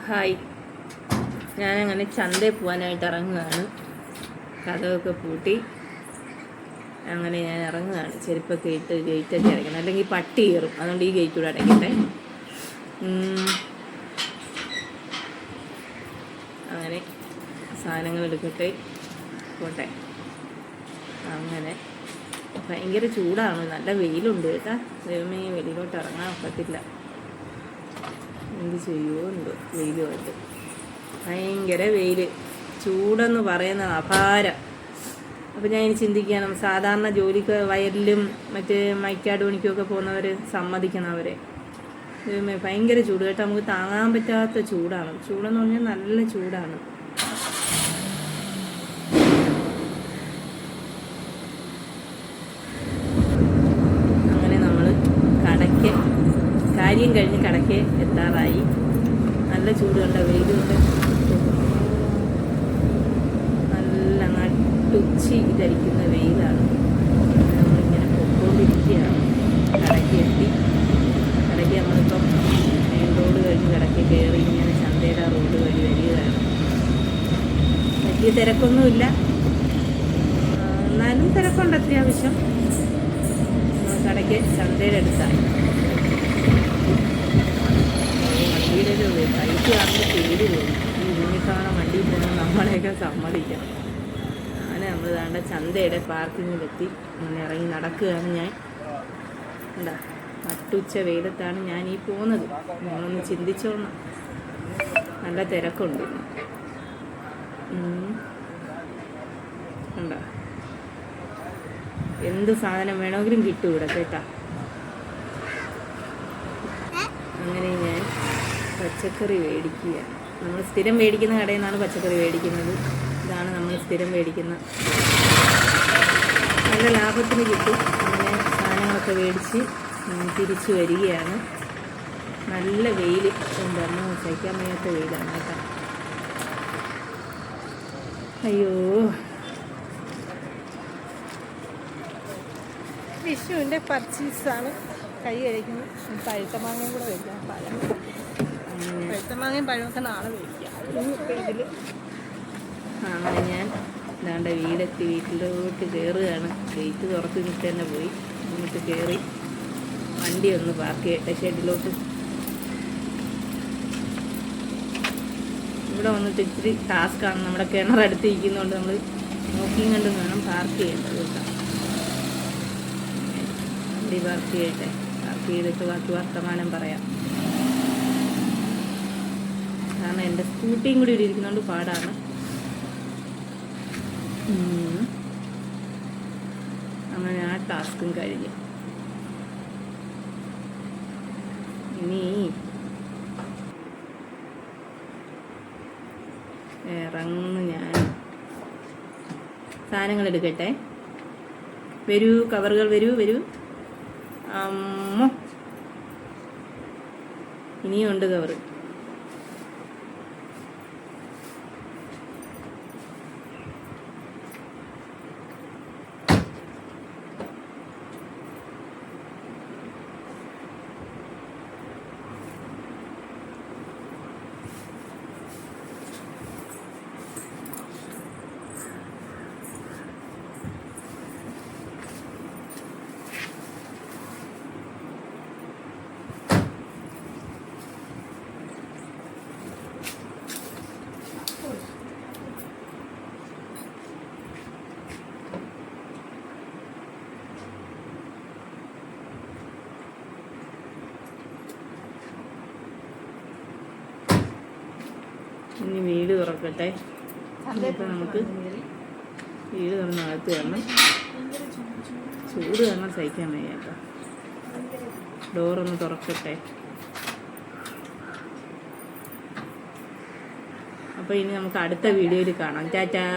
Hi, ഞാനങ്ങനെ ചന്തയിൽ പോകാനായിട്ട് ഇറങ്ങുകയാണ്. കഥകൊക്കെ പൂട്ടി അങ്ങനെ ഞാൻ ഇറങ്ങുകയാണ്. ചെരുപ്പൊക്കെ ഇട്ട് ഗേറ്റൊക്കെ അടയ്ക്കണം, അല്ലെങ്കിൽ പട്ടി കയറും. അതുകൊണ്ട് ഈ ഗേറ്റ് കൂടെ അടയ്ക്കട്ടെ. അങ്ങനെ സാധനങ്ങൾ എടുക്കട്ടെ, പോട്ടെ. അങ്ങനെ ഭയങ്കര ചൂടാണ്, നല്ല വെയിലുണ്ട് കേട്ടാ. ദൈവമേ, വെളിയിലോട്ട് ഇറങ്ങാൻ ഒക്കത്തില്ല. എന്ത് ചെയ്യുമോ എന്തോ, വെയിലുമായിട്ട് ഭയങ്കര വെയിൽ. ചൂടെന്ന് പറയുന്നത് അപാരം. അപ്പോൾ ഞാൻ ഇനി ചിന്തിക്കണം, സാധാരണ ജോലിക്ക് വയലിലും മറ്റ് മൈക്കാട് പണിക്കുമൊക്കെ പോകുന്നവർ സമ്മതിക്കണം അവരെ. ഭയങ്കര ചൂട് കേട്ടോ, നമുക്ക് താങ്ങാൻ പറ്റാത്ത ചൂടാണ്. ചൂടെന്ന് പറഞ്ഞാൽ നല്ല ചൂടാണ്. അങ്ങനെ നമ്മൾ കാര്യം കഴിഞ്ഞ് കടയ്ക്ക് എത്താറായി. നല്ല ചൂട് കണ്ട, വെയിലുണ്ട്. നല്ല നട്ടുച്ചി ധരിക്കുന്ന വെയിലാണ്. നമ്മളിങ്ങനെ പൊക്കോണ്ടിരിക്കുകയാണ്. കടയ്ക്ക് എത്തി. കടയ്ക്ക് നമ്മളിപ്പം മെയിൻ റോഡ് കഴിഞ്ഞ് കടയ്ക്ക് കയറി ഇങ്ങനെ ചന്തയുടെ റോഡ് വഴി വരികയാണ്. വലിയ തിരക്കൊന്നുമില്ല, എന്നാലും തിരക്കുണ്ട് അത്യാവശ്യം. കടയ്ക്ക് ചന്തയുടെ അടുത്തായി. വണ്ടിയുടെ പൈസ കാണുമ്പോൾ പേര് പോകും. ഈ യൂണിഫോണ വണ്ടിയിൽ പോകണം, നമ്മളെയൊക്കെ സമ്മതിക്കണം. അങ്ങനെ നമ്മൾ വേണ്ട ചന്തയുടെ പാർക്കിങ്ങിലെത്തി. അങ്ങനെ ഇറങ്ങി നടക്കുകയാണ് ഞാൻ. എന്താ, നട്ടുച്ച വെയിലത്താണ് ഞാൻ ഈ പോകുന്നത്. നിങ്ങളൊന്ന് ചിന്തിച്ചോളണം, നല്ല തിരക്കുണ്ട്. എന്താ, എന്ത് സാധനം വേണമെങ്കിലും കിട്ടും ഇവിടെ കേട്ടാ. അങ്ങനെ ഞാൻ പച്ചക്കറി മേടിക്കുക. നമ്മൾ സ്ഥിരം മേടിക്കുന്ന കടയിൽ നിന്നാണ് പച്ചക്കറി മേടിക്കുന്നത്. ഇതാണ് നമ്മൾ സ്ഥിരം മേടിക്കുന്ന. നല്ല ലാഭത്തിന് കിട്ടും. അങ്ങനെ സാധനങ്ങളൊക്കെ മേടിച്ച് തിരിച്ചു വരികയാണ്. നല്ല വെയിൽ, എന്താണോ സഹിക്കാൻ വയ്യാത്ത വെയിലാണ് കേട്ടോ. അയ്യോ, വിഷുവിൻ്റെ പർച്ചേസാണ്. കൈ കഴിക്കുന്നു. പഴുത്ത മാങ്ങയും കൂടെ വയ്ക്കാം. പഴം, പഴുത്ത മാങ്ങയും പഴമൊക്കെ നാളെ വയ്ക്കാം. ഇതിൽ അങ്ങനെ ഞാൻ ഇതാണ്ട് വീടെത്തി വീട്ടിലോട്ട് കയറുകയാണ്. ഗേറ്റ് തുറന്നിട്ട് തന്നെ പോയി. എന്നിട്ട് കയറി വണ്ടി ഒന്ന് പാർക്ക് ചെയ്യട്ടെ ഷെഡിലോട്ട്. ഇവിടെ വന്നിട്ട് ഇച്ചിരി ടാസ്ക്കാണ്. നമ്മുടെ കിണറടുത്ത് ഇരിക്കുന്നതുകൊണ്ട് നമ്മൾ നോക്കിയും കണ്ടും വേണം പാർക്ക് ചെയ്യേണ്ടത് കേട്ടോ. വണ്ടി പാർക്ക് ചെയ്യട്ടെ. പാർക്ക് ചെയ്തിട്ട് ബാക്കി വർത്തമാനം പറയാം. കാരണം എൻ്റെ സ്കൂട്ടിയും കൂടി ഇവിടെ ഇരിക്കുന്നതുകൊണ്ട് പാടാണ്. അങ്ങനെ ആ ടാസ്കും കഴിഞ്ഞു. ഇനി ഇറങ്ങുന്നു ഞാൻ. സാധനങ്ങൾ എടുക്കട്ടെ. വരൂ, കവറുകൾ വരൂ വരൂ. അമ്മോ, ഇനിയും ഉണ്ട് കവറ്. ഇനി വീട് തുറക്കട്ടെ. ഇപ്പം നമുക്ക് വീട് തുറന്നകത്ത് കയറണം. ചൂട് കാരണം സഹിക്കാൻ വയ്യ കേട്ടോ. ഡോറൊന്ന് തുറക്കട്ടെ. അപ്പോൾ ഇനി നമുക്ക് അടുത്ത വീഡിയോയിൽ കാണാം. ടാറ്റാ.